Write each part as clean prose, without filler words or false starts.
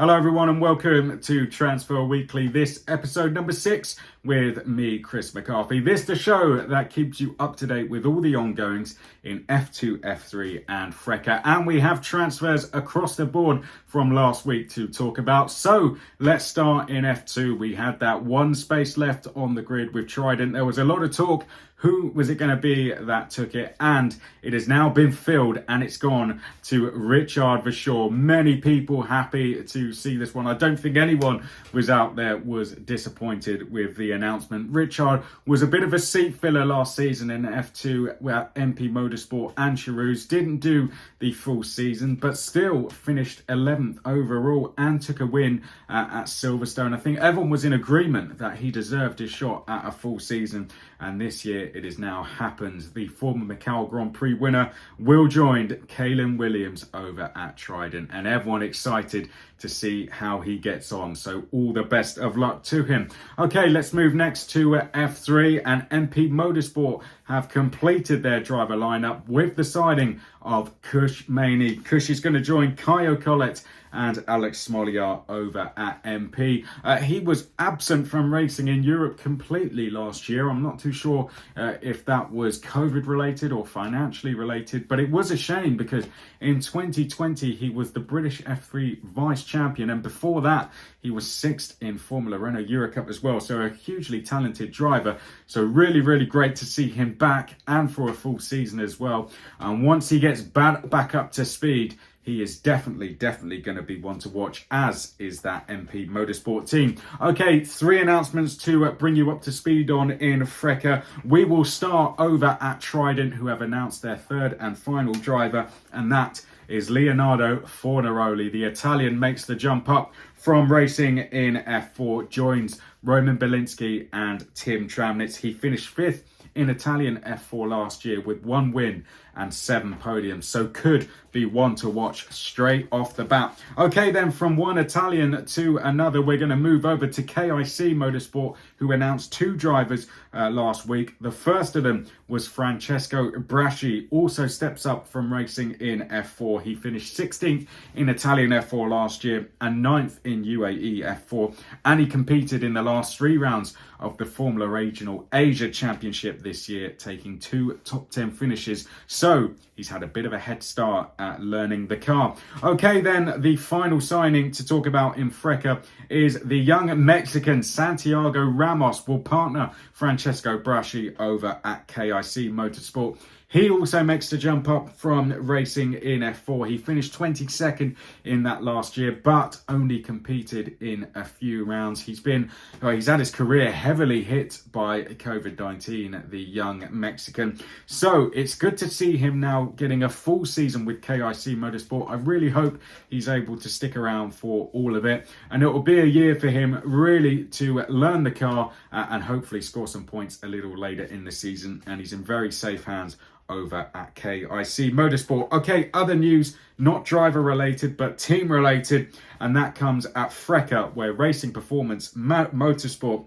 Hello everyone and welcome to Transfer Weekly. This episode number 6 with me, Chris McCarthy. This the show that keeps you up to date with all the ongoings in F2, F3 and FRECA. And we have transfers across the board from last week to talk about. So let's start in F2. We had that one space left on the grid with Trident. There was a lot of talk. Who was it going to be that took it? And it has now been filled and it's gone to Richard Verschoor. Many people happy to see this one. I don't think anyone was out there was disappointed with the announcement. Richard was a bit of a seat filler last season in F2 where MP Motorsport and Charouz didn't do the full season, but still finished 11th overall and took a win at Silverstone. I think everyone was in agreement that he deserved his shot at a full season. And this year it has now happened. The former Macau Grand Prix winner will join Callaghan Williams over at Trident, and everyone excited to see how he gets on. So all the best of luck to him. Okay, let's move next to F3, and MP Motorsport have completed their driver lineup with the signing of Kush Maney. Kush is going to join Caio Collet and Alex Smolyar over at MP. He was absent from racing in Europe completely last year. I'm not too sure if that was COVID related or financially related, but it was a shame because in 2020 he was the British F3 vice champion, and before that he was 6th in Formula Renault Eurocup as well. So a hugely talented driver. So really great to see him back and for a full season as well. And once he gets back up to speed, he is definitely going to be one to watch, as is that MP Motorsport team. Okay, 3 announcements to bring you up to speed on in FRECA. We will start over at Trident, who have announced their 3rd and final driver, and that is Leonardo Fornaroli. The Italian makes the jump up from racing in F4, joins Roman Belinsky and Tim Tramnitz. He finished 5th in Italian F4 last year with 1 win and 7 podiums, so could be one to watch straight off the bat. Okay, then from one Italian to another, we're going to move over to KIC Motorsport, who announced 2 drivers last week. The first of them was Francesco Braschi, also steps up from racing in F4. He finished 16th in Italian F4 last year and 9th in UAE F4, and he competed in the last 3 rounds of the Formula Regional Asia Championship this year, taking 2 top 10 finishes. So he's had a bit of a head start at learning the car. Okay, then the final signing to talk about in FRECA is the young Mexican Santiago Ramos will partner Francesco Braschi over at KIC Motorsport. He also makes the jump up from racing in F4. He finished 22nd in that last year, but only competed in a few rounds. He's had his career heavily hit by COVID-19, the young Mexican. So it's good to see him now getting a full season with KIC Motorsport. I really hope he's able to stick around for all of it. And it will be a year for him really to learn the car and hopefully score some points a little later in the season. And he's in very safe hands over at KIC Motorsport. Okay, other news, not driver related, but team related, and that comes at FRECA, where Racing Performance Motorsport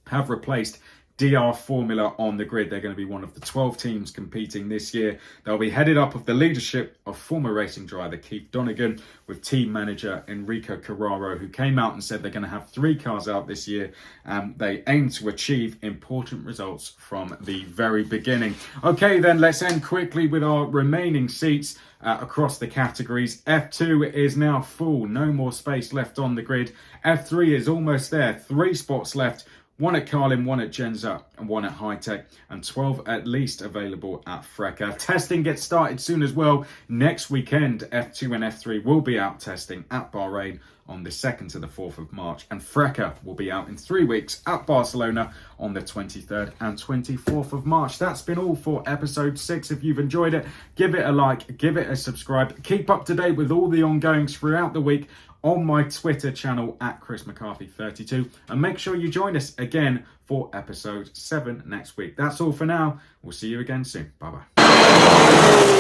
have replaced FIA Formula on the grid. They're going to be one of the 12 teams competing this year. They'll be headed up of the leadership of former racing driver Keith Donegan, with team manager Enrico Carraro, who came out and said they're going to have 3 cars out this year. They aim to achieve important results from the very beginning. Okay, then let's end quickly with our remaining seats across the categories. F2 is now full, no more space left on the grid. F3 is almost there, 3 spots left. 1 at Carlin, 1 at Genza, and 1 at Hitech, and 12 at least available at FRECA. Testing gets started soon as well. Next weekend, F2 and F3 will be out testing at Bahrain on the 2nd to the 4th of March, and FRECA will be out in 3 weeks at Barcelona on the 23rd and 24th of March. That's been all for episode 6. If you've enjoyed it, give it a like, give it a subscribe. Keep up to date with all the ongoings throughout the week on my Twitter channel at Chris McCarthy32, and make sure you join us again for episode 7 next week. That's all for now. We'll see you again soon. Bye bye.